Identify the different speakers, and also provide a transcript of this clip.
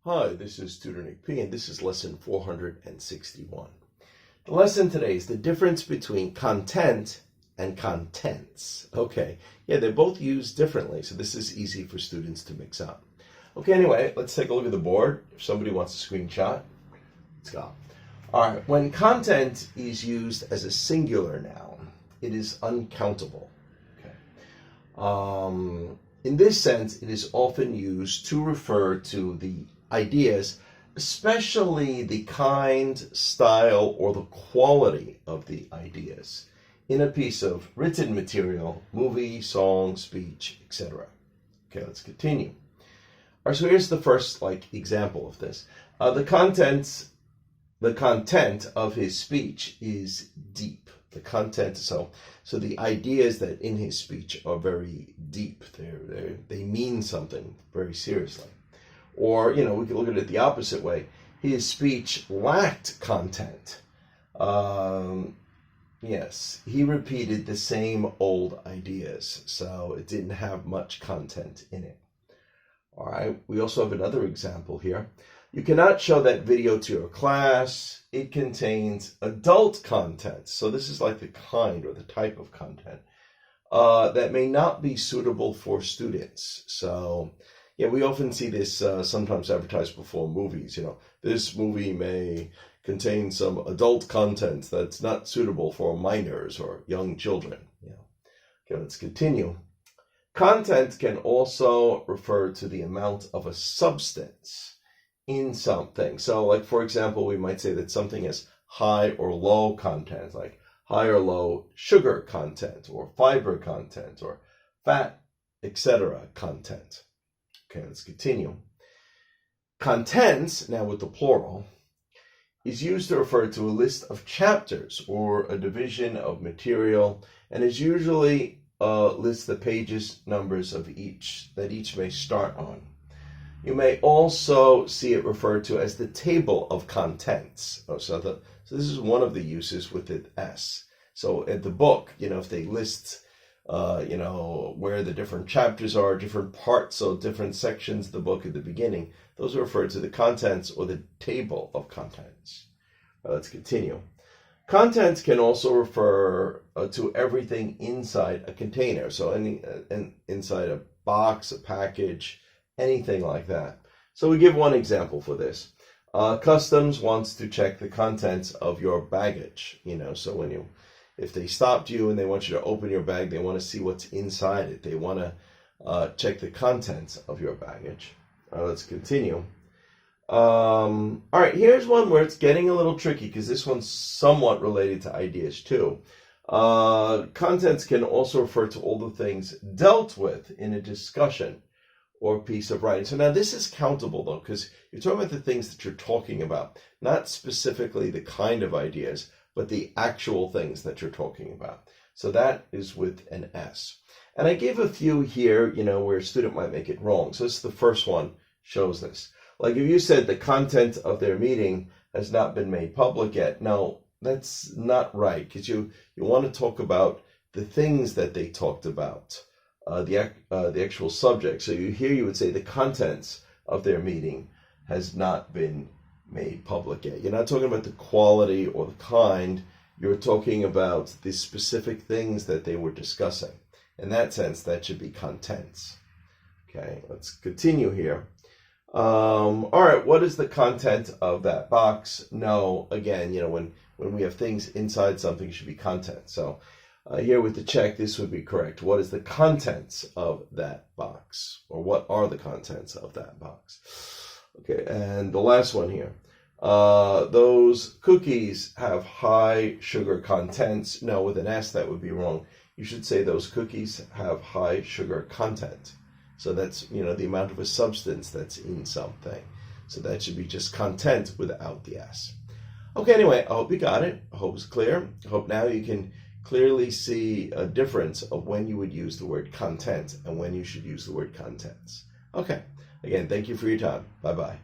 Speaker 1: Hi, this is Tutor Nick P, and this is lesson 461. The lesson today is the difference between content and contents. Okay, yeah, they're both used differently, so this is easy for students to mix up. Okay, anyway, let's take a look at the board. If somebody wants a screenshot, let's go. All right, when content is used as a singular noun, it is uncountable. Okay. In this sense, it is often used to refer to the ideas, especially the kind, style, or the quality of the ideas in a piece of written material, movie, song, speech, etc. Okay, let's continue. All right, so here's the first example of this. The content of his speech is deep. The content, so the ideas that in his speech are very deep. They mean something very seriously. Or, we could look at it the opposite way. His speech lacked content. Yes, he repeated the same old ideas, so it didn't have much content in it. All right, we also have another example here. You cannot show that video to your class. It contains adult content. So this is like the kind or the type of content that may not be suitable for students. So yeah, we often see this sometimes advertised before movies. This movie may contain some adult content that's not suitable for minors or young children. Okay, let's continue. Content can also refer to the amount of a substance in something. So for example, we might say that something has high or low content, like high or low sugar content or fiber content or fat, etc. content. Okay, let's continue. Contents, now with the plural, is used to refer to a list of chapters or a division of material, and is usually lists the pages numbers of each may start on. You may also see it referred to as the table of contents. So this is one of the uses with the S. So at the book, if they list where the different chapters are, different parts, so different sections of the book at the beginning, those are referred to the contents or the table of contents. Let's continue. Contents can also refer to everything inside a container. So inside a box, a package, anything like that. So we give one example for this. Customs wants to check the contents of your baggage. So if they stopped you and they want you to open your bag, they want to see what's inside it. They want to check the contents of your baggage. Let's continue. All right, here's one where it's getting a little tricky because this one's somewhat related to ideas too. Contents can also refer to all the things dealt with in a discussion or piece of writing. So now this is countable though, because you're talking about the things that you're talking about, not specifically the kind of ideas, but the actual things that you're talking about. So that is with an S. And I gave a few here, where a student might make it wrong. So this is the first one, shows this. Like if you said the content of their meeting has not been made public yet. No, that's not right, because you want to talk about the things that they talked about, the actual subject. So you would say the contents of their meeting has not been made public yet. You're not talking about the quality or the kind. You're talking about the specific things that they were discussing. In that sense, that should be contents. Okay, let's continue here. All right, what is the content of that box? No, again, when we have things inside something, it should be content. So here with the check, this would be correct. What is the contents of that box? Or what are the contents of that box? Okay, and the last one here. Those cookies have high sugar contents. No, with an S, that would be wrong. You should say those cookies have high sugar content. So that's, the amount of a substance that's in something. So that should be just content without the S. Okay, anyway, I hope you got it. I hope it's clear. I hope now you can clearly see a difference of when you would use the word content and when you should use the word contents. Okay, again, thank you for your time. Bye-bye.